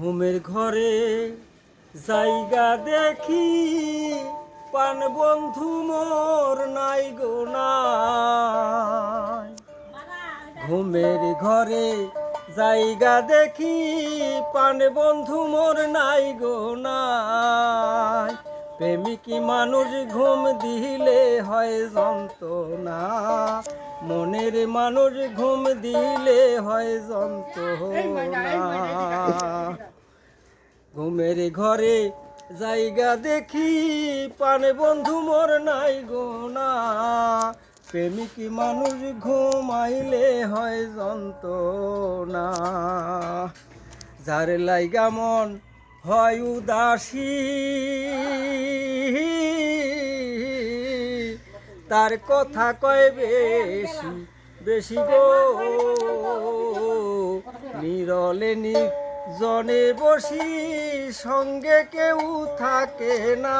ঘুমের ঘরে জায়গা দেখি পান বন্ধু মোর নাই গো নাই। ঘুমের ঘরে জায়গা দেখি পান বন্ধু মোর নাই গো নাই। প্রেমিকি মানুষ ঘুম দিলে হয় যন্ত্রণা, মনের মানুষ ঘুম দিলে হয় যন্ত্রণা। ঘুমের ঘরে জায়গা দেখি পান বন্ধু মোর নাই গো না। প্রেমিকি মানুষ ঘুমাইলে হয় যন্ত্রণা। যার লাইগা মন হয় উদাসী, তার কথা কয় বেশি বেশি গো। নিরলে জনে বসি সঙ্গে কেউ থাকে না।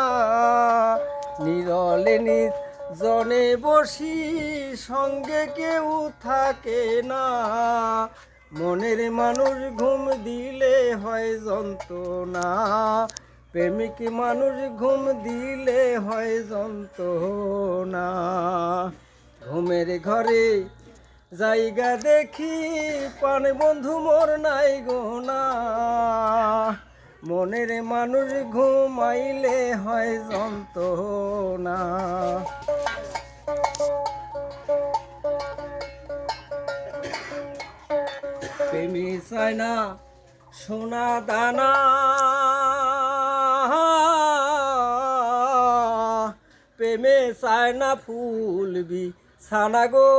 নিরলে জনে বসি সঙ্গে কেউ থাকে না। মনের মানুষ ঘুম দিলে হয় যন্ত্রণা, প্রেমিক মানুষ ঘুম দিলে হয় যন্ত্রণা। ঘুমের ঘরে জায়গা দেখি পান বন্ধু মোর নাই গো না। মনের মানুষ ঘুমাইলে হয় যন্ত্রণা। প্রেমী চায় না সোনা দানা, প্রেমে চায় না ফুল বিছানা গো।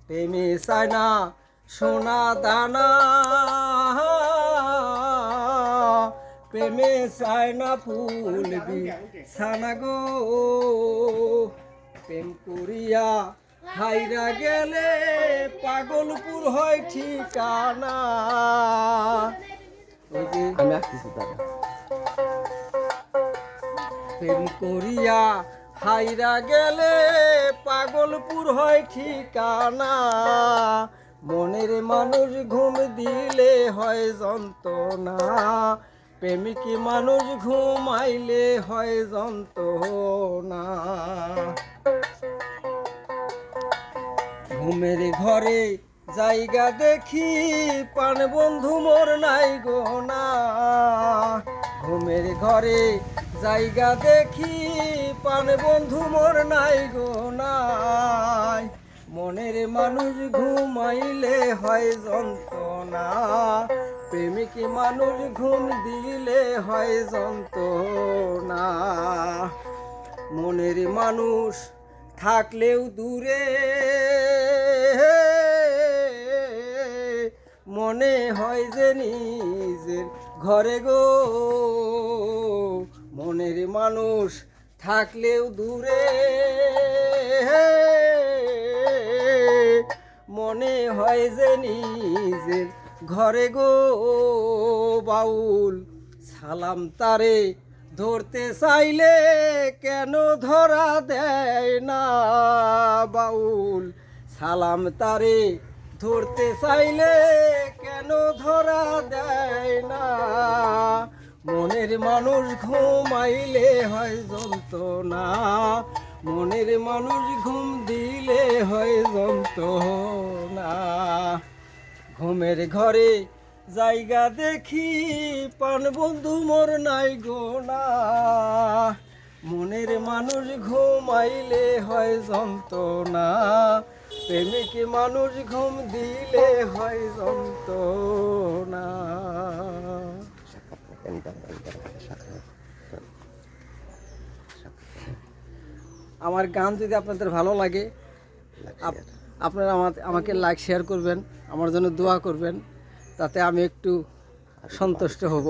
প্রেমে চায় না সোনা দানা, প্রেমে চায় না ফুল বিছানা গো। প্রেম করিয়া হাইরা গেলে পাগলপুর হয় ঠিকানা। আমি আসতেছি দাদা। প্রেম করিয়া হাইরা গেলে পাগলপুর হয় ঠিকানা। মনের মানুষ ঘুম দিলে হয় যন্ত্রণা, প্রেমিকি মানুষ ঘুমাইলে হয় যন্ত্রণা। ঘুমের ঘরে জায়গা দেখি পান বন্ধু মোর নাই গো না। ঘুমের ঘরে জায়গা দেখি পান বন্ধু মোর নাই গো নাই। মনের মানুষ ঘুমাইলে হয় যন্ত্রণা, প্রেমিক মানুষ ঘুম দিলে হয় যন্ত্রণা। মনের মানুষ থাকলেও দূরে মনে হয় যে নিজের ঘরে গো। মনের মানুষ থাকলেও দূরে মনে হয় যে নিজের ঘরে গো। বাউল সালাম তারে ধরতে চাইলে কেন ধরা দেয় না। বাউল সালাম তারে ধরতে চাইলে কেন ধরা দেয় না। মনের মানুষ ঘুমাইলে হয় যন্ত্রণা, মনের মানুষ ঘুম দিলে হয় যন্ত্রণা। ঘুমের ঘরে জায়গা দেখি পান বন্ধু মোর নাই গো না। মনের মানুষ ঘুমাইলে হয় যন্ত্রণা, প্রেমিক মানুষ ঘুম দিলে হয় যন্ত্রণা। আমার গান যদি আপনাদের ভালো লাগে আপনারা আমাকে লাইক শেয়ার করবেন, আমার জন্য দোয়া করবেন, তাতে আমি একটু সন্তুষ্ট হব।